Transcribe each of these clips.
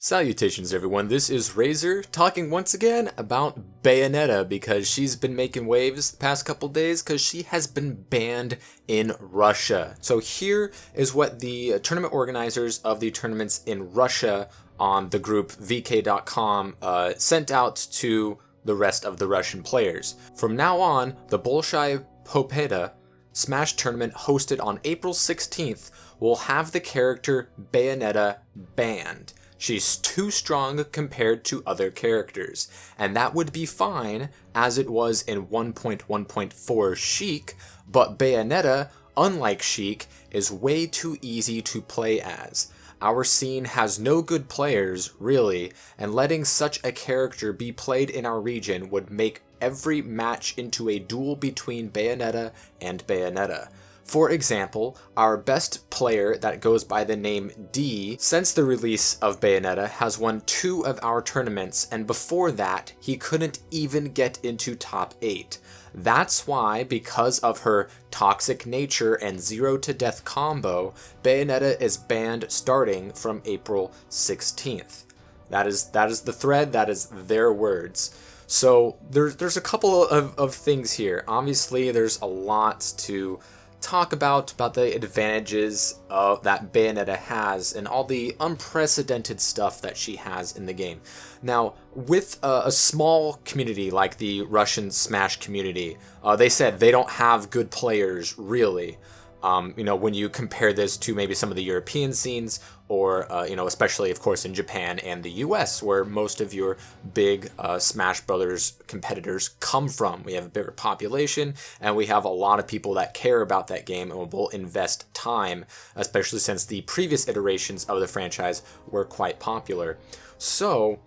Salutations everyone, this is Razor talking once again about Bayonetta because she's been making waves the past couple days because she has been banned in Russia. So here is what the tournament organizers of the tournaments in Russia on the group vk.com sent out to the rest of the Russian players. From now on, the Bolshoi Popeda Smash tournament hosted on April 16th will have the character Bayonetta banned. She's too strong compared to other characters, and that would be fine as it was in 1.1.4 Sheik, but Bayonetta, unlike Sheik, is way too easy to play as. Our scene has no good players, really, and letting such a character be played in our region would make every match into a duel between Bayonetta and Bayonetta. For example, our best player that goes by the name D, since the release of Bayonetta, has won 2 of our tournaments, and before that, he couldn't even get into top 8. That's why, because of her toxic nature and 0 to death combo, Bayonetta is banned starting from April 16th. That is the thread, that is their words. So there's a couple of things here. Obviously, there's a lot to talk about the advantages of that Bayonetta has and all the unprecedented stuff that she has in the game. Now, with a small community like the Russian Smash community, they said they don't have good players, really. When you compare this to maybe some of the European scenes or, especially, of course, in Japan and the US, where most of your big Smash Brothers competitors come from. We have a bigger population, and we have a lot of people that care about that game and will invest time, especially since the previous iterations of the franchise were quite popular. So,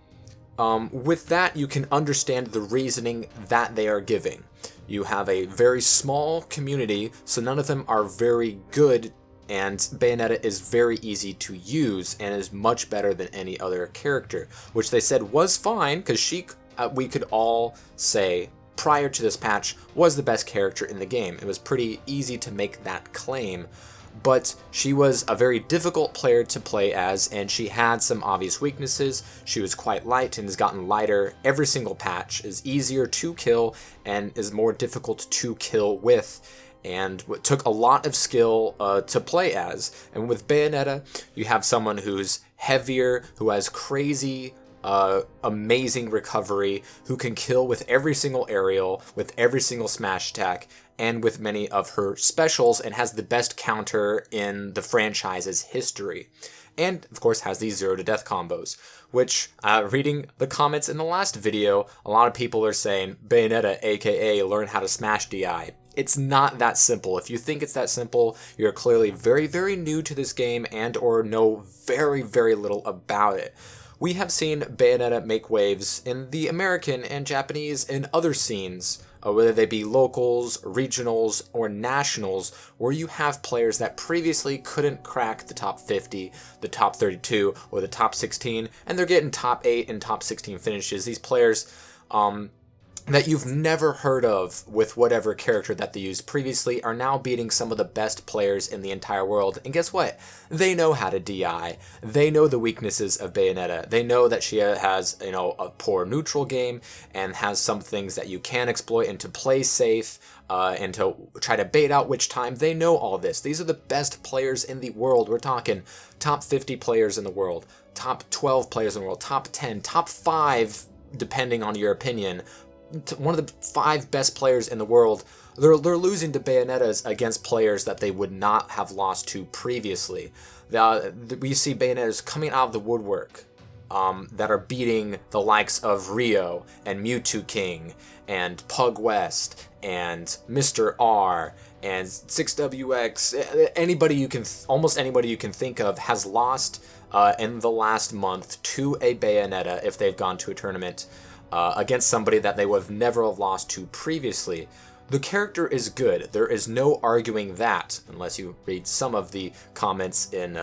with that, you can understand the reasoning that they are giving. You have a very small community, so none of them are very good, and Bayonetta is very easy to use and is much better than any other character, which they said was fine, because Sheik, we could all say, prior to this patch, was the best character in the game. It was pretty easy to make that claim, but she was a very difficult player to play as, and she had some obvious weaknesses. She was quite light and has gotten lighter every single patch, is easier to kill, and is more difficult to kill with, and it took a lot of skill to play as. And with Bayonetta, you have someone who's heavier, who has crazy amazing recovery, who can kill with every single aerial, with every single smash attack, and with many of her specials, and has the best counter in the franchise's history. And, of course, has these 0 to death combos, which, reading the comments in the last video, a lot of people are saying, Bayonetta, aka learn how to smash DI. It's not that simple. If you think it's that simple, you're clearly very, very new to this game and or know very, very little about it. We have seen Bayonetta make waves in the American and Japanese and other scenes, whether they be locals, regionals, or nationals, where you have players that previously couldn't crack the top 50, the top 32, or the top 16, and they're getting top 8 and top 16 finishes. These players that you've never heard of with whatever character that they used previously are now beating some of the best players in the entire world. And guess what? They know how to DI. They know the weaknesses of Bayonetta. They know that she has, a poor neutral game and has some things that you can exploit and to play safe and to try to bait out which time. They know all this. These are the best players in the world. We're talking top 50 players in the world, top 12 players in the world, top 10, top 5, depending on your opinion. One of the 5 best players in the world, they're losing to Bayonettas against players that they would not have lost to previously. We see Bayonettas coming out of the woodwork that are beating the likes of Rio and Mewtwo King and Pug West and Mr. R and 6WX. Almost anybody you can think of has lost in the last month to a Bayonetta if they've gone to a tournament. Against somebody that they would have never lost to previously. The character is good. There is no arguing that, unless you read some of the comments in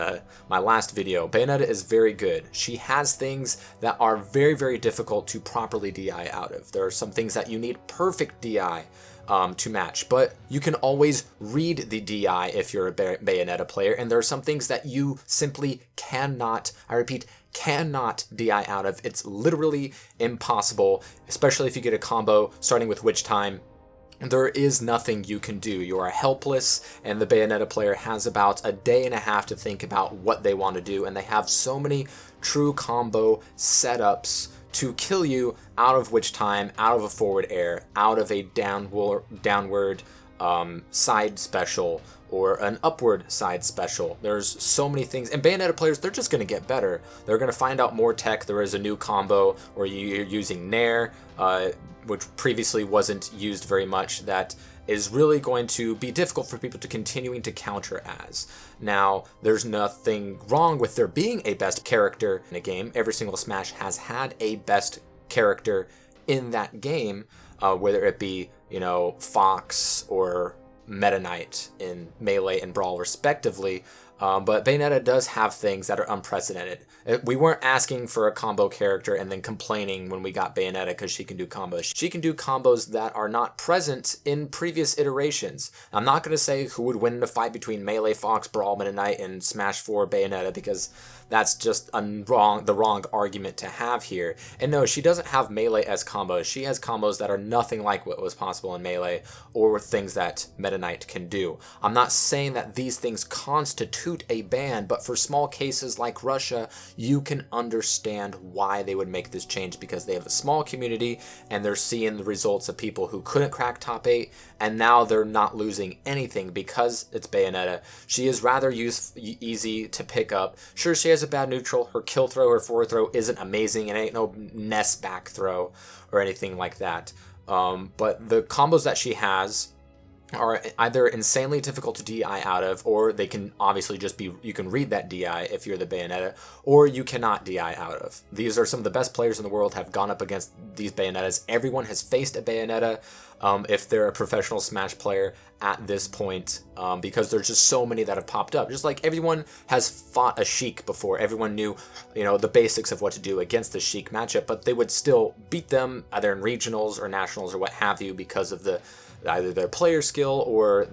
my last video. Bayonetta is very good. She has things that are very, very difficult to properly DI out of. There are some things that you need perfect DI to match, but you can always read the DI if you're a Bayonetta player, and there are some things that you simply cannot, I repeat, cannot DI out of. It's literally impossible, especially if you get a combo starting with Witch Time. There is nothing you can do. You are helpless, and the Bayonetta player has about a day and a half to think about what they want to do, and they have so many true combo setups to kill you out of Witch Time, out of a forward air, out of a downward side special, or an upward side special. There's so many things, and Bayonetta players, they're just going to get better. They're going to find out more tech. There is a new combo where you're using Nair, which previously wasn't used very much, that is really going to be difficult for people to continuing to counter as. Now, there's nothing wrong with there being a best character in a game. Every single Smash has had a best character in that game, whether it be, Fox or Meta Knight in Melee and Brawl respectively, but Bayonetta does have things that are unprecedented. We weren't asking for a combo character and then complaining when we got Bayonetta because she can do combos. She can do combos that are not present in previous iterations. I'm not going to say who would win in a fight between Melee, Fox, Brawl, Meta Knight, and Smash 4 Bayonetta, because that's just the wrong argument to have here. And no, she doesn't have Melee-esque combos. She has combos that are nothing like what was possible in Melee, or things that Meta Knight can do. I'm not saying that these things constitute a ban, but for small cases like Russia, you can understand why they would make this change, because they have a small community and they're seeing the results of people who couldn't crack top 8, and now they're not losing anything because it's Bayonetta. She is rather easy to pick up. Sure, she has a bad neutral. Her kill throw, her forward throw isn't amazing. It ain't no Ness back throw or anything like that. But the combos that she has are either insanely difficult to DI out of, or they can obviously just be, you can read that DI if you're the Bayonetta, or you cannot DI out of. These are some of the best players in the world have gone up against these Bayonettas. Everyone has faced a Bayonetta if they're a professional Smash player at this point, because there's just so many that have popped up. Just like everyone has fought a Sheik before. Everyone knew, the basics of what to do against the Sheik matchup, but they would still beat them either in regionals or nationals or what have you because of either their player skill or,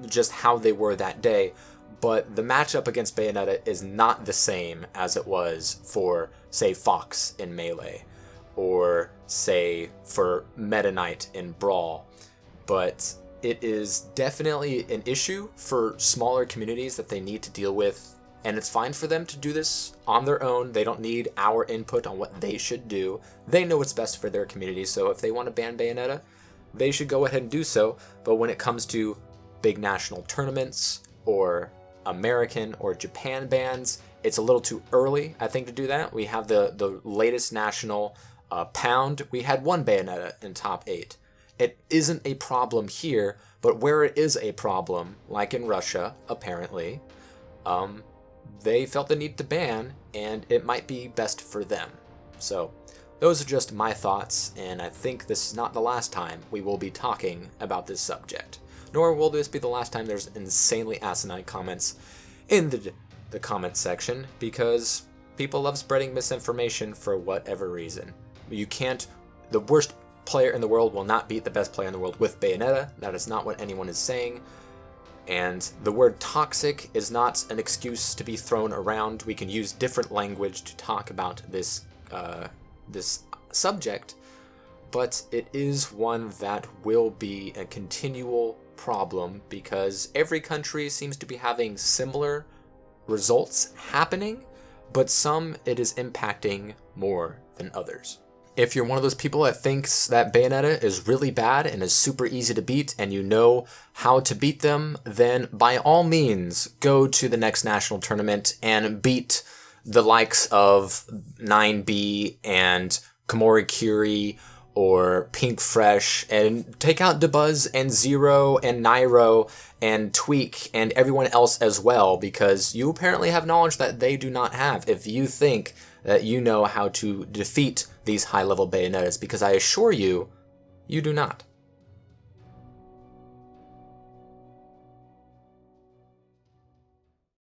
just how they were that day. But the matchup against Bayonetta is not the same as it was for, say, Fox in Melee, or, say, for Meta Knight in Brawl. But it is definitely an issue for smaller communities that they need to deal with, and it's fine for them to do this on their own. They don't need our input on what they should do. They know what's best for their community, so if they want to ban Bayonetta, they should go ahead and do so. But when it comes to big national tournaments or American or Japan bans, it's a little too early, I think, to do that. We have the latest national Pound. We had one Bayonetta in top 8. It isn't a problem here, but where it is a problem, like in Russia, apparently, they felt the need to ban, and it might be best for them. So those are just my thoughts, and I think this is not the last time we will be talking about this subject. Nor will this be the last time there's insanely asinine comments in the comment section, because people love spreading misinformation for whatever reason. The worst player in the world will not beat the best player in the world with Bayonetta. That is not what anyone is saying. And the word toxic is not an excuse to be thrown around. We can use different language to talk about this subject, but it is one that will be a continual problem because every country seems to be having similar results happening, but some it is impacting more than others. If you're one of those people that thinks that Bayonetta is really bad and is super easy to beat and you know how to beat them, then by all means go to the next national tournament and beat the likes of 9B and Komori Curie or Pink Fresh, and take out Dabuzz and Zero and Nairo and Tweak and everyone else as well, because you apparently have knowledge that they do not have if you think that you know how to defeat these high-level Bayonettas, because I assure you, you do not.